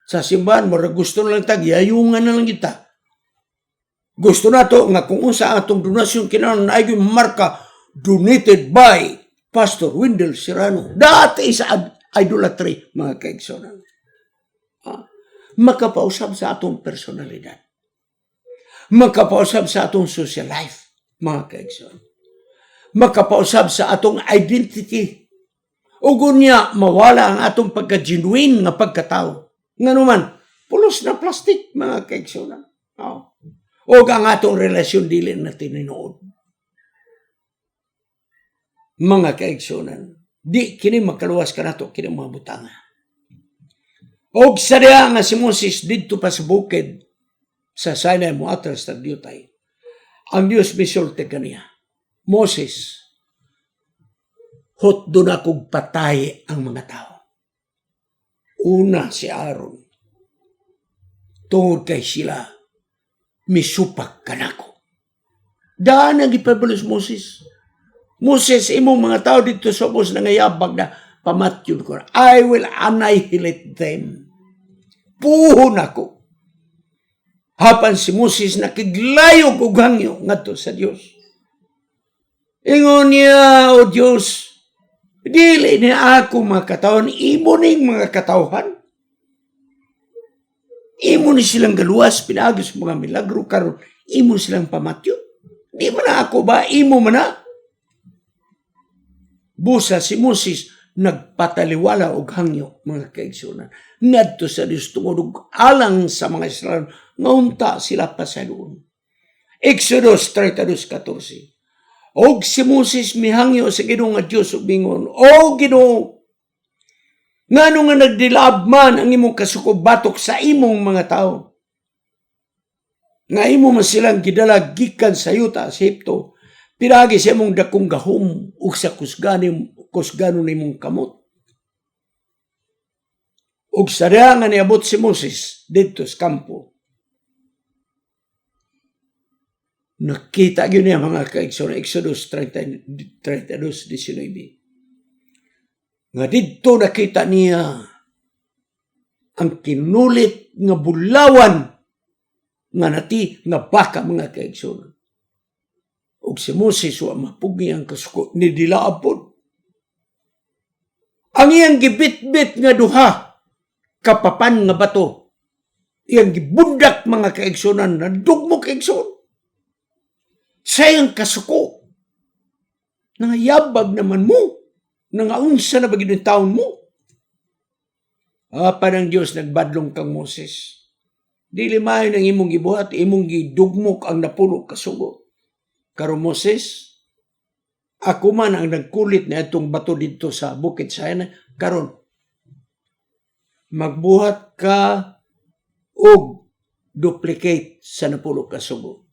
sa simbahan mo, gusto na lang yayungan na lang kita. Gusto na to nga kung unsa atong donasyon kinahanglan na ay marka donated by Pastor Wendell Serrano. Dati sa idolatry, mga kaigsonan. Makapausap sa atong personalidad. Makapausap sa atong social life, mga kaigsonan. Makapausap sa atong identity. Ugon niya, mawala ang atong pagka-genuine nga pagkatao. Nga naman, pulos na plastic, mga kaigsonan. O ang atong relasyon dili na tininood. Mga kaigsonan, di kini makaluwas ka nato, kini mga butanga. O sa diya nga si Moses dito pa sa bukid, sa Sinai mo atras na diyutay, ang Diyos misulti kaniya. Moses, hot doon akong patay ang mga tao. Una si Aaron, tungod kay sila, misupak ka na ko. Daan ang ipabalos Moses. Moses, imong mga tao dito sa ubos na ngayabag na pamatyod ko. I will annihilate them. Puhon ako. Hapan si Moses nakiglayo og hangyo ngadto sa Dios. Ingon niya, o Dios, dili ni ako mga katawhan, imo ning mga katawhan. Imo ni silang galuwas, pinagos mga milagro, karon imo silang pamatyo. Di man na ako ba? Imo man na? Busa si Moses, nagpataliwala og hangyo, mga kaigsunan. Ngadto sa Dios tungod og alang sa mga Israel, ngaunta sila pa sa doon. Exodus 32:14. Og si Moses mihangyo sa Ginoo nga Dios ug mingon, O Ginoo, ngano nga nagdilab man ang imong kasukob batok sa imong mga tao. Nga imo man silang gidalag gikan sa yuta sa Egypto, piragi sa imong dakong gahom ug sa kusgano nimong kamot. Ug sa diha nga niabot si Moses didto sa kampo, nakita gyud niya mga kaigsoon, Exodus 32:19. Nga dito nakita niya ang kinulit nga bulawan nga nati nga baka, mga kaigsoon. Ug si Moses wa mapugi ang kasuko ni dilaapod. Ang iyang gibit-bit nga duha kapapan nga bato, iyang gibundak, mga kaigsunan, na dugmo kaigsoon. Sayang kasuko, nangayabag naman mo, nangaunsa na bagay ng taon mo. Parang Diyos nagbadlong kang Moses. Dili maay ng imong gibuhat, imong gidugmok ang napulo kasugo. Karon Moses, ako man ang nagkulit na itong bato dito sa bukid Sinai. Karon, magbuhat ka og duplicate sa napulo kasugo.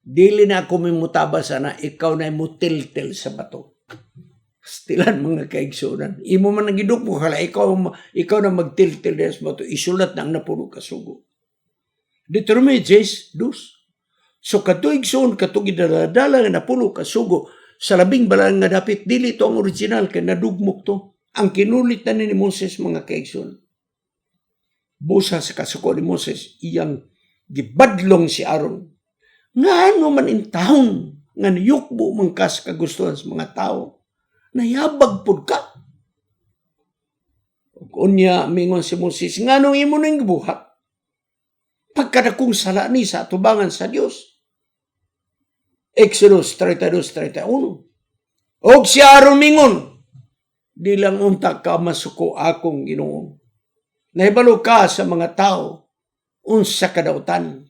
Dili na ako mimutaba sana, ikaw na mutil-til sa bato. Stilan, mga kaigsunan. Imo man nagiduk mo, hala, ikaw na magtil-til sa bato, isulat na ang napuno kasugo. Deuteronomy 10:2. So katuig soon, katugid daladala nga napuno kasugo, sa labing balang nga dapit, dili to ang original, kaya nadugmok to. Ang kinulit na ni Moses, mga kaigsunan. Busa sa kasugo ni Moses, iyang gibadlong si Aaron. Nga ano man in taon, nga niyukbo man kas kagustuhan sa mga tao, nayabag pod ka. Unya mingon si Moses, nga nung imo nang gibuhat, pagkadakong sala ni sa atubangan sa Dios. Exodus 32:31. Og si Aaron mingon, di lang unta ka masuko akong Ginoo. Nahibalo ka sa mga tao, unsa kadautan.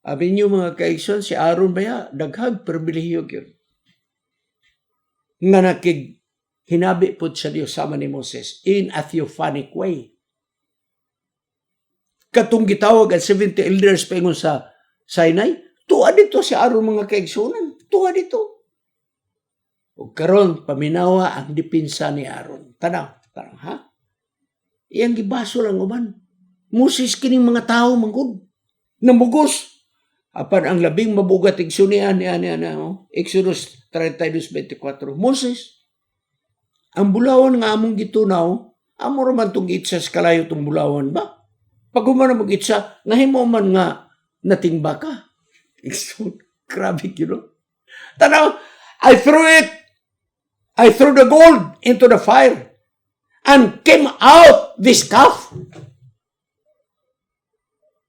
Abi niyo, mga kaigsoon, si Aaron baya, daghag pribilehiyo yun. Nga nakig hinabi po sa Diyos sama ni Moses in a theophanic way. Katong gitawag ang 70 elders paingon sa Sinai, tuwa dito si Aaron, mga kaigsunan. Tuwa dito. O karon paminawa ang dipinsa ni Aaron. Tanaw, ha? Iyang gibaso lang uban. Moses kining mga tao manggod. Namugos. Apan ang labing mabugat igsunian ni Exodus 32:24. Moses, ang bulawan nga among gitunaw, amo raman itong itsa sa kalayo itong bulawan ba? Pag humana mag-itsa, nahimo man nga natingba ka. So, grabe, you know. Tanaw, I threw the gold into the fire and came out this calf.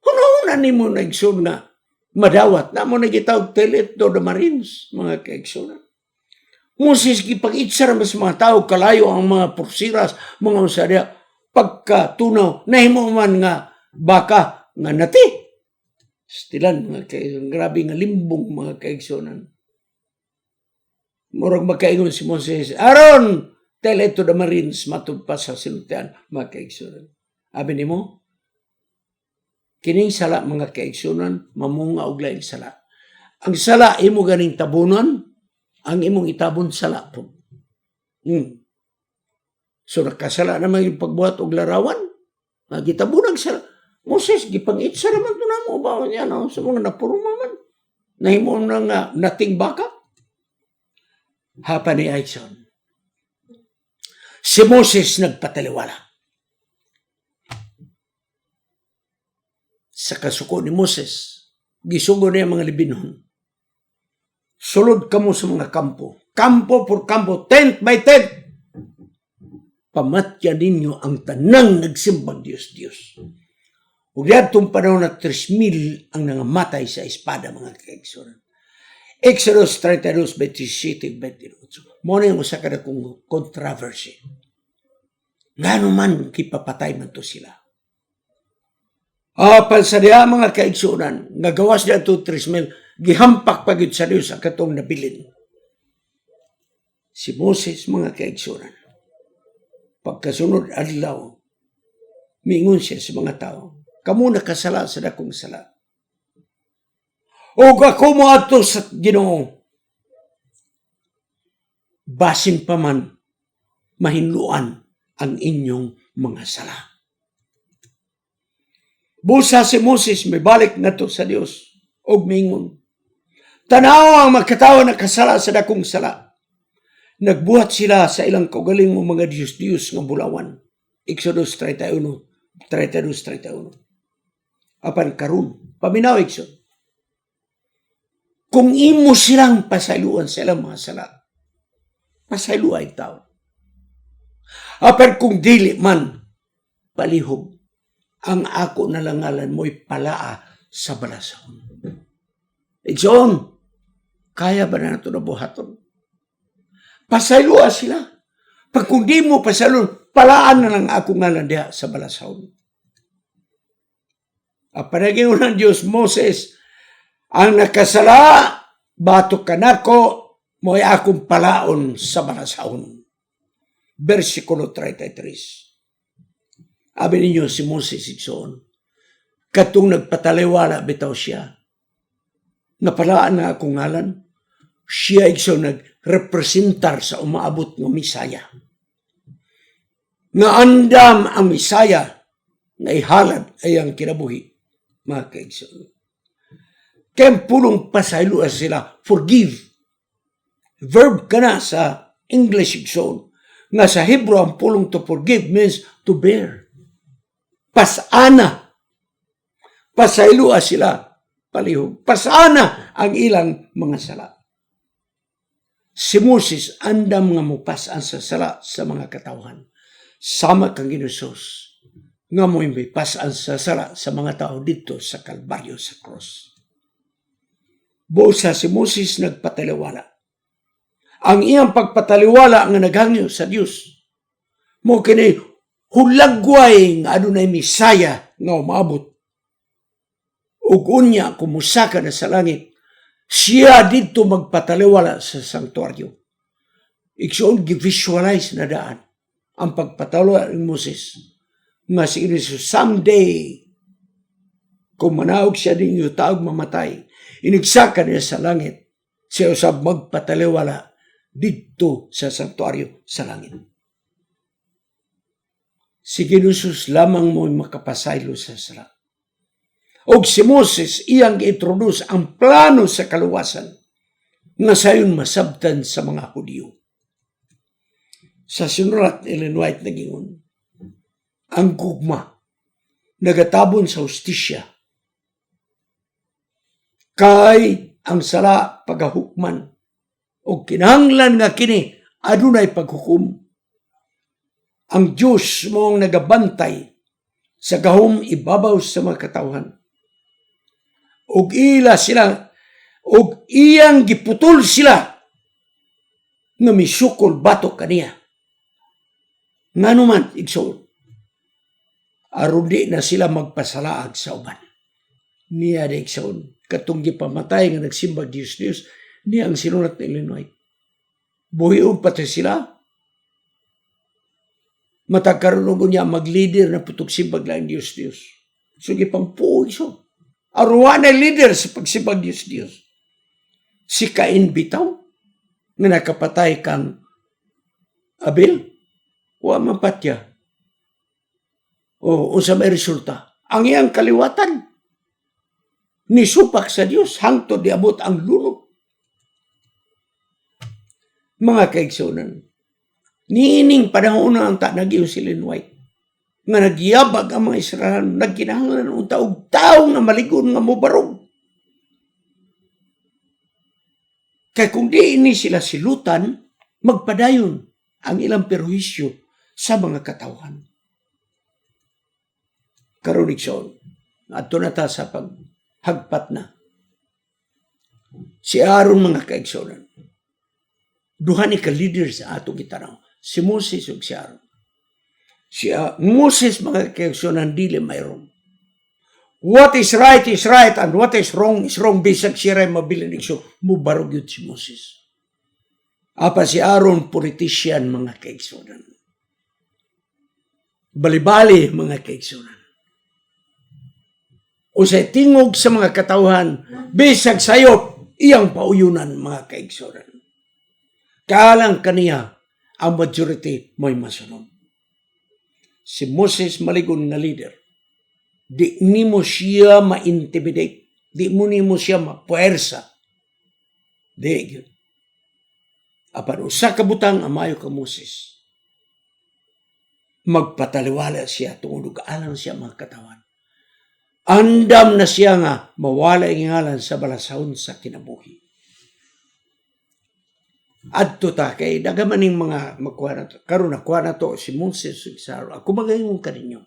Huna ni mo na igsoon nga madawat na mo nagitawag telet do the marines, mga kaigsoon. Moses, gipag-itsar mas mga tao, kalayo ang mga porsiras, mga usadya, pagkatunaw, nahimo man nga baka nga nati. Stilan, mga kaigsoon, grabe nga limbong mga kaigsonan. Murag magkaingon si Moses, Aaron, tell it to the marines, matugpa sa sinutian, mga kaigsonan. Abi ni mo, kining sala mga kaigsonan, mamunga og laing sala. Ang sala, imo ganing tabunan, ang imong itabon sala po. So nakasala naman yung pagbuhat og larawan, gitabunag sala. Moses, gipang-itsa naman ito na mo ba niya, no? Sa mga napuruma man. Nahimo na nga nating baka. Hapa ni Aison. Si Moses nagpataliwala. Sa kasuko ni Moses, gisugo niya mga libinon. Sulod kamo sa mga kampo. Kampo por kampo, tent by tent. Pamatya ninyo ang tanang nagsimbang Diyos. Ug yadtong panahon na 3,000 ang nangamatay sa espada, mga kaigsonan. Exodus 32, 27, 28. Muna yung usa ka na kong controversy. Ngano man kipapatay man to sila. Pansadya mga kaigsonan, nagawas niya ito 3,000, gihampak pagid sa Diyos ang katong nabilin. Si Moses, mga kaigsonan, pagkasunod adlaw, mingon siya sa mga tao, kamu nakasala sa dakong sala. O ako mo ato sa Ginoo, basin pa man mahinluan ang inyong mga sala. Busa si Moses, may balik na to sa Dios og mingon. Tanaw ang magkatawa na kasala sa dakong sala. Nagbuhat sila sa ilang kaugaling mo mga Diyos nga bulawan. Exodus 31, 32-31. Apan karon, paminaw Exod. Kung imo silang pasayluan sa ilang mga sala, pasayluay tao. Apan kung dili man, palihog, ang ako nalangalan mo'y palaa sa balasahon. Exod, kaya ba na ito nabuhaton? Pasaylua sila. Pag kung di mo pasaylua, palaan na lang ako ngalan diha sa balasahon. Panaging ng Diyos, Moses, ang nakasala, batok ka nako, mo'y akong palaon sa balasahon. Versikulo 33. Abi ninyo si Moses igsoon, katong nagpataliwala bitaw siya, napalaan na akong ngalan, siya igsoon nagrepresentar sa umaabot ng Misaya. Nga andam ang Misaya, na ihalad ay ang kinabuhi, mga kaigsoon. Kaya pulong pasaylo sila, forgive. Verb ka na sa English igsoon. Nga sa Hebrew, ang pulong to forgive means to bear. Pasana. Pasaylo sila, palihog. Pasana ang ilang mga sala. Si Moses, andam nga mupasan sa sala sa mga katawhan. Sama kang Ginusos. Nga mo may pasan sa sala sa mga tao dito sa Kalbaryo sa cross. Busa si Moses nagpataliwala. Ang iyang pagpataliwala nga naghangyo sa Dios. Mo kini hulagway nga adunay Misaya nga umabot. Ug unya kumusaka na sa langit, siya dito magpataliwala sa sanktuaryo. Igsoon gi-visualize na daan ang pagpataliwala ni Moses. Nga si Jesus, someday, kung manawag siya din yung taog mamatay, inigsaka niya sa langit, siya usab magpataliwala dito sa sanktuaryo sa langit. Si Jesus lamang mo'y makapasaylo sa sala. Og si Moses, iyang introduce ang plano sa kaluwasan nga sayon masabtan sa mga Hudyo. Sa sinulat ni Ellen White nagingon, ang gugma, nagatabon sa hustisya, kay ang sala pagahukman, o kinahanglan nga kini adunay paghukom. Ang Diyos mong nagabantay sa gahom ibabaw sa mga katawhan. Og ila sila, og iyang giputol sila nga misukol batok kaniya. Nganuman, igsoon, aron di na sila magpasalaag sa uban. Niya na igsoon, katong gipamatay nga nagsimbag Diyos, niya ang sinulat na Illinois. Buhion pati sila, matagkaroon niya mag-leader na putok simbag lang Diyos. So gipampuo iso. Aruan na leader sa pagsimbag Diyos. Si Cain bitaw, nga nakapatay kang Abel, wa mapatya. O sa may resulta, ang iyang kaliwatan, nisupak sa Diyos, hangtod diabot ang lunok. Mga kaigsunan, niining panahon na ang tanagyo si Ellen White, nga nagyabag ang mga Israel, nagkinahanglan ng taog-taong na maligon nga mubarog. Kaya kung di ini sila silutan, magpadayon ang ilang perwisyo sa mga katawhan. Karunikson, ato na ta sa paghagpat na. Si Aaron, mga kaigsonan, duha ni ka-leader sa atong gitanaw, si Moses ug si Aaron. Si Moses, mga kaigsonan, dili mayroon. What is right, and what is wrong, bisag siya rin mabilin. So, mubarog yun si Moses. Apa si Aaron, politician, mga kaigsonan. Bali-bali, mga kaigsonan. O sa tingog sa mga katawhan, bisag sayop, iyang pauyunan, mga kaigsonan. Kaalang kaniya, ang majority mo'y masunod. Si Moses maligon na leader. Di mo siya ma-intimidate. Di mo siya ma-puwersa. Di yun. Apan usa ka butang amayo ka Moses. Magpataliwala siya tungod alang siya mga katawan. Andam na siya nga mawala ang ngalan sa balasahon sa kinabuhi. Adto ta kay dagamaning mga makuha na to. Karon nakuha na to si Moses ug si Aaron. Ako magayon kaninyo.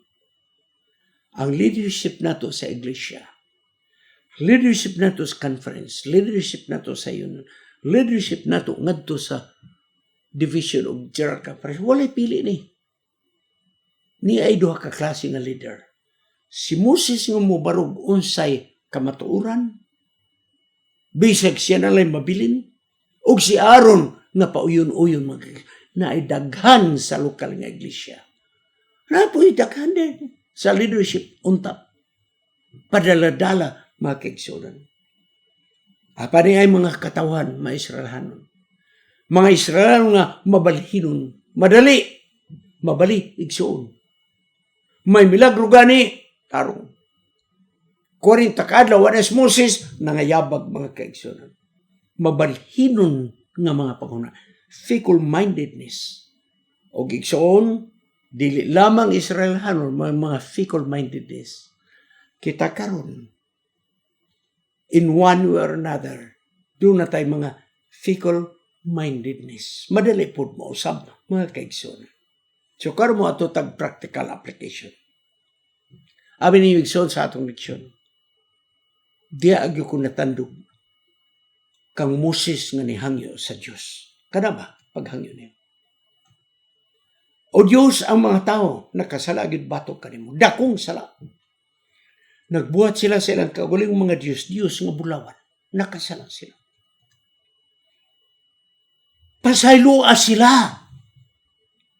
Ang leadership nato sa iglesia, leadership nato sa conference, leadership nato sa union, leadership nato ngadto sa division of general conference, walay pili ni. Ni ay duha ka klase nga leader. Si Moses nga mobarog unsay kamatuoran, bisag siya na lang mabilin, ug si Aaron nga pauyon-uyon na ay daghan sa lokal nga iglesia. Na po'y daghan din sa leadership untap. Padala-dala, mga kaigsunan. Apa ni ay mga katawan, mga Israelhanon. Mga Israel nga mabalhinon. Madali, mabali, igsuon. May milagro gani, tarong. 40 kaadlaw, wanas Moses, nangayabag, mga kaigsunan. Mabalhinon nga mga panguna. Fickle-mindedness. O igsuon, dili lamang Israelhanon mga fickle-mindedness. Kita karon in one way or another, doon na tayo mga fickle-mindedness. Madali po mo usab mga kaigsoon. So karon mo ato tag practical application. Abi ni igsoon sa atong leksyon. Diya agyo ko natandog kang Moses nga nihangyo sa Dios. Kana ba paghangyo niya? O Diyos, ang mga tao, nakasalagid batok kanimo. Dakong sala. Nagbuhat sila sa ilang kaguling mga Diyos nga bulawan. Nakasala sila. Pasaylua sila.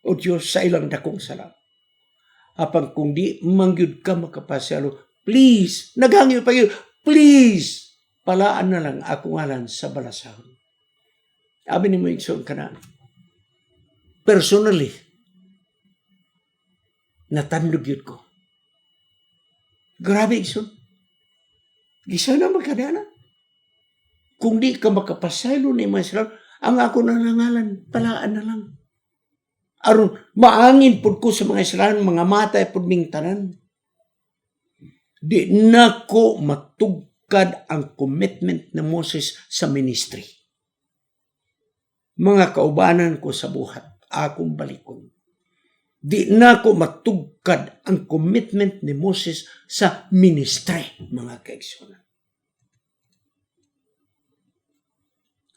O Diyos, sa ilang dakong sala. Apang kung di mangyud ka makapasalo, please, naghangyo pa yun, please, palaan na lang ako ngalan sa balasahon. Abi ni mo igsoon ka na. Personally, natandog yun ko. Grabe, igsoon. Gisa na magkadana. Kung di ka makapasaylo ni Israel, ang ako na nangalan, palaan na lang. aron maangin pud ko sa mga Israel, mga matay pud ming tanan. Di na ko matugkad ang commitment na Moses sa ministry. Mga kaubanan ko sa buhat, akong balikon. Di na ko matugkad ang commitment ni Moses sa ministry, mga kaigsunan.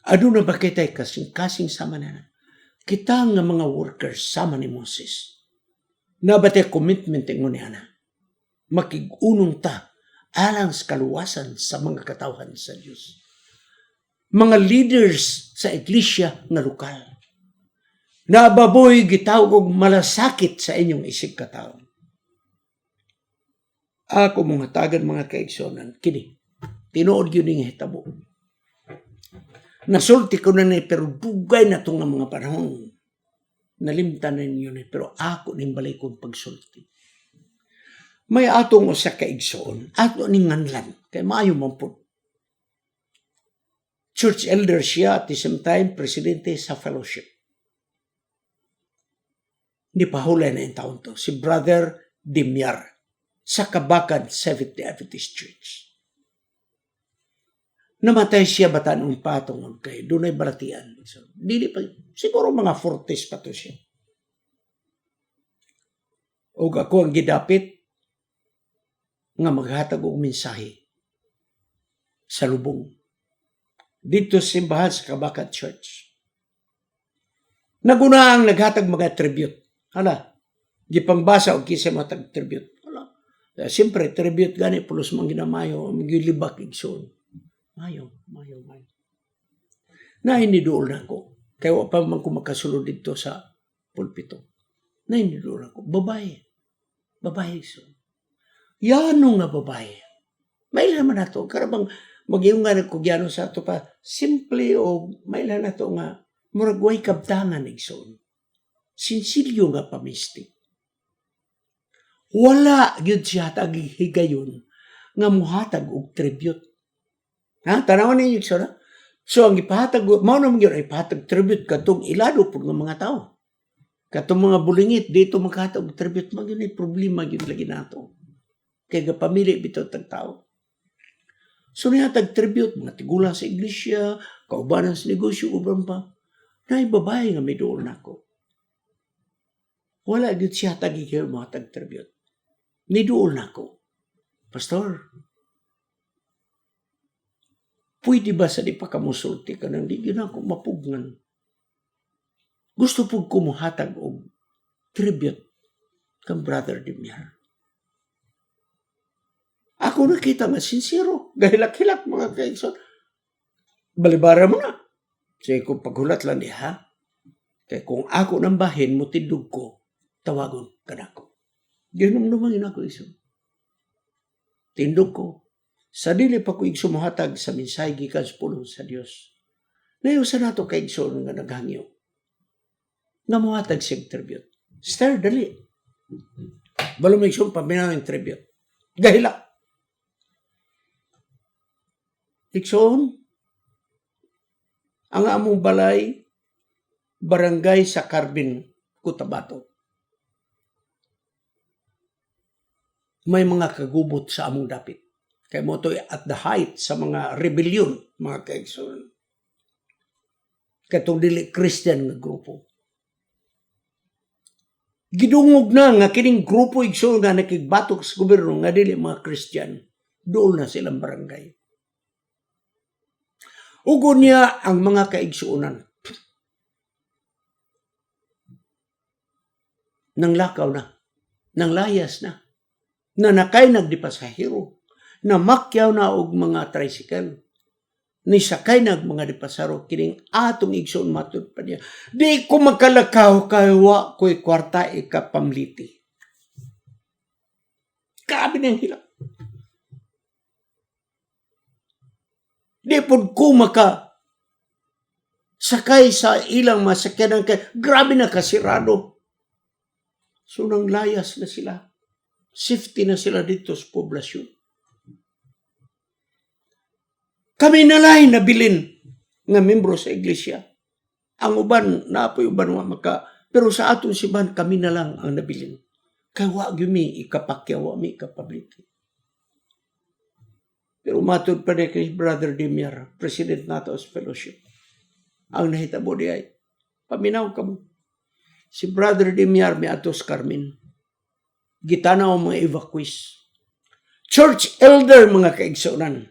Aduna ba kita'y kasing-kasing sama na? Kita nga mga workers sama ni Moses. Nabatay commitment ng niya na. Makigunong ta alang sa kaluwasan sa mga katawhan sa Diyos. Mga leaders sa iglesia nga lokal. Nababoy gitawag og malasakit sa inyong isig katawhan. Ako mga tagan mga kaigsonan, kini, tinuod yun yung hitabo. Nasulti ko na pero dugay na itong mga panahon. Nalimtan na ninyo na, pero ako ning balay kong pagsulti. May atong usa kaigsoon, ato ning nganlan, kay maayo man po. Church elder siya at the same time, presidente sa fellowship. Hindi pa hula na yung taon to. Si Brother Dimyar sa Kabakan Seventh-day Adventist Church. Namatay siya batanong patong kay dunay balatian. So, dili pa, siguro mga 40s pa to siya. O ako ang gidapit nga maghatag og mensahe sa lubong. Dito simbahan sa Kabakan Church. Naguna ang naghatag mga tribute. Hala, gipangbasa og kinsa matag tribute. Hala, siyempre tribute gani pulos man ginamayo, magilibak igsoon. Mayo. Nainidool na ako. Kaya wa pa man ko makasulod dito sa pulpito. Nainidool ako. Babae. So. Yano nga babae. Mailan man na to. Karabang mag-iong nga nagkugyano sa ato pa. Simple o mailan na to nga muragway kabtangan igsoon. Sinsilyo nga pamistik. Wala yun siya tagihigayon nga muhatag og tribute. Ha? Tanawan ninyo siya na? So, ang ipahatag, mao naman yun, ipahatag tribute katong ilado po ng mga tao. Katong mga bulingit, dito maghatag tribute, yun ay problema yun lagi nato. Kaya pamili bito tag tao. So, nihatag tribute, mga tigulang sa iglesia, kaubanan sa negosyo, ubang pa. Na babae nga may doon ako. Wala yun siya tagi kayo mahatag tribute. May doon ako. Pastor, pwede ba sa di pa kamusulti ka nang di yun ako mapugnan? Gusto po kumuhatag o tribute kang Brother Dimyar. Ako nakita nga sincero. Gahilak-hilak mga kaigsoon. Balibara mo na. Sige kung paghulat lang di ha. Kaya kung ako nang bahin mo tindog ko, tawagon ka na ako. Ganun naman ako iso. Tindog ko. Sa dili pa ko igsumuhatag sa minsay gikan sa pulong sa Dios. Nayo sa nato kay igsoon nga naghangyo. Nga muhatag sig tribute. Star dali. Balong igsoon paminaw yung tribute. Gahila. Igsoon ang among balay barangay sa Carbin, Cotabato. May mga kagubot sa among dapit. Kaya mo ito at the height sa mga rebellion, mga kaigsoon. Katong dili Christian nga grupo. Gidungog na nga kining grupo igsoon nga nakigbatok sa gobyerno nga dili mga Christian. Doon na silang barangay. Ugo niya ang mga kaigsuunan. Nang lakaw na. Nang layas na. Nanakay nagdipasahero. Namakyaw na og mga tricycle. Nisakay na mga dipasaro. Kining atong igsoon matud pa niya. Di ko makalakaw kawa ko'y kwarta ikapamliti. Grabe niyang hilak. Di po ko sakay sa ilang masakyanan kay grabe na kasirado. So nang layas na sila. Safety na sila dito sa poblasyon. Kami nalay nabilin nga membro sa iglesia. Ang uban, naapoy uban nga Pero sa aton siban, kami na lang ang nabilin. Kaya wag yumi ikapakya, wag mi ikapabliki. Pero matod pa na kay Brother Demiar, President nato as fellowship. Ang nahitabo di ay, paminaw ka mo. Si Brother Demiar may atos Carmen. Gitanaw mga evacuees. Church elder mga kaigsunan.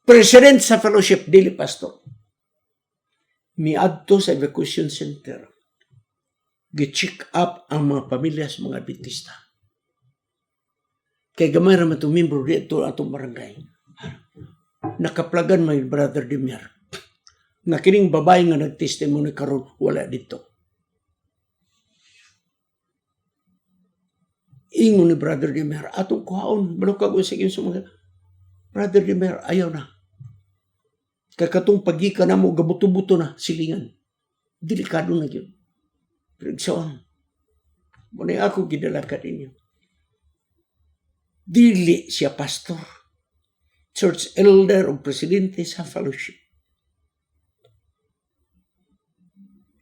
President sa fellowship, dili pastor. Miadto sa evacuation center. Gi-check up ang mga pamilya sa mga Adventista. Kay gamay raman itong membro dito atong barangay. Nakaplagan may Brother Demiar. Nga kining babae nga nag-testimony karon wala dito. Ingon ni Brother Demiar, atong kuhaon, balukag usig yung sumaga. Brother Demiar, ayaw na. Kakatong pagika na mo, gabuto-buto na, silingan. Delikado na yun. Pero saan? Muna ako gidalakan ninyo. Dili siya pastor. Church elder o presidente sa fellowship.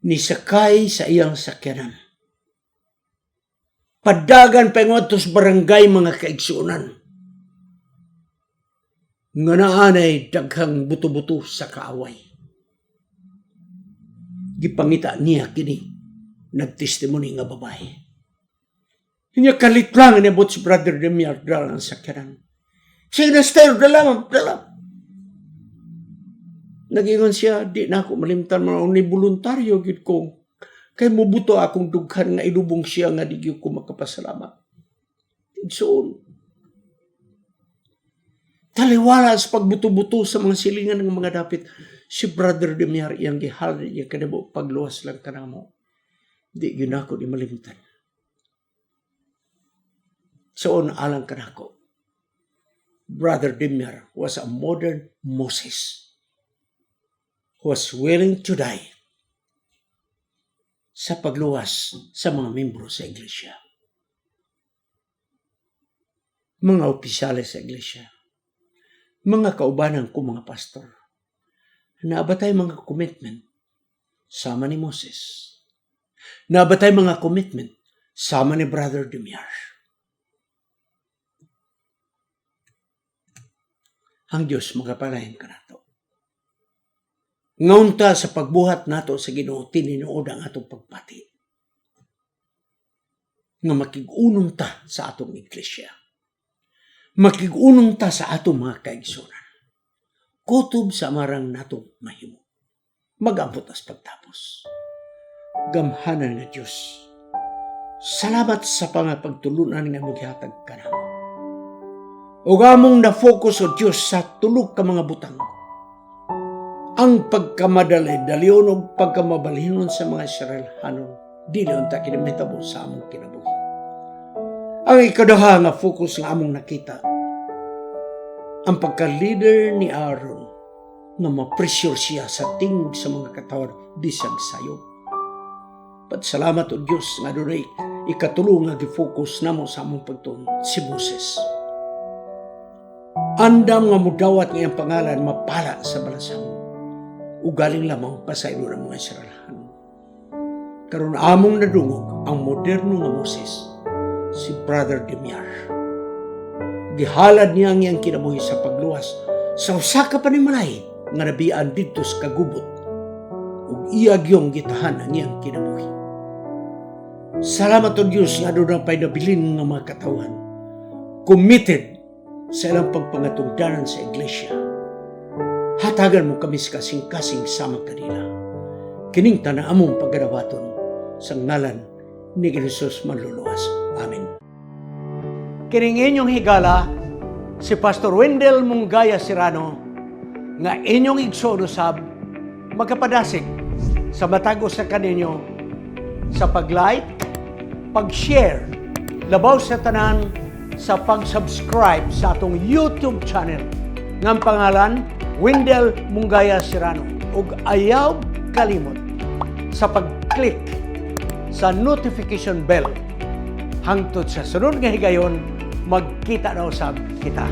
Nisakay sa iyang sakyanan. Padagan pa yung atos barangay mga kaigsunan. Nga naanay daghang buto-buto sa kaaway. Gipangita niya kini nagtestimony nga babae. Hinya kalit lang inabot si Brother Demiar dalang sakyanan. Sige na stay, dala. Nagingon siya, di na ako malimtan mo ni voluntaryo gid ko. Kay mubuto akong dughan nga ilubong siya nga di ko makapasalamat. Igsoon. Taliwala sa pagbuto-buto sa mga silingan ng mga dapit, si Brother Demiar iyang gihalad niya kanamo pagluwas lang kanamo. Di yun ako di malimtan. Soon alang kanako. Brother Demiar was a modern Moses who was willing to die sa pagluwas sa mga membro sa iglesia. Mga opisyales sa iglesia, mga kaubanan ko mga pastor, naabatay mga commitment sama ni Moses. Naabatay mga commitment sama ni Brother Demiar. Ang Diyos magapalayan ka nato. Ngaunta sa pagbuhat nato sa Ginoo tinuod ang atong pagpati. Nga makig-unong ta sa atong iglesia. Makig-unong ta sa atong mga kaigsunan. Kutob sa amarang natong mahimo. Mag-ambot as pagtapos. Gamhanan nga Diyos. Salamat sa pagtulunan nga maghatag ka na. O gamong na-focus o Diyos sa tulog ka mga butang. Ang pagkamadali, dalion o pagkamabalinon sa mga Israelhanon, di na unta kinamahitabo sa among kinabuhi. Ang ikaduha nga focus nga among nakita, ang pagka-leader ni Aaron na ma-pressure siya sa tingog sa mga katawan bisag sayo. Salamat o Diyos nga doon ikatulong nga gifocus namo sa among pagtuon si Moses. Andam nga mudawat ngayang pangalan mapala sa balasang ugaling lamang pasaylo ng mga Israelhan. Karon among nadungog ang moderno nga Moses, si Brother Demiar. Gihalad niya ang kinabuhi sa pagluwas sa usa ka panimalay nga nabian didto sa kagubot ug iya gyung gitahan ang iyang kinabuhi. Salamat o Diyos nga doon pa'y nabilin ng mga katawan, committed sa ilang pagpangatungdanan sa iglesia. Hatagan mo kami sa kasing-kasing sama kanila. Kining tanang among pagadawaton sa ngalan ni Jesus manluluwas. Amen. Kining inyong higala, si Pastor Wendell Munggaya Serrano, nga inyong igsoon usab, magkapadasig sa matag sa kaninyo sa pag-like, pag-share, labaw sa tanan, sa pag-subscribe sa atong YouTube channel ng pangalan Wendell Munggaya Serrano ug ayaw kalimot sa pag-click sa notification bell hangtod sa sunod nga higayon magkita na usab kita.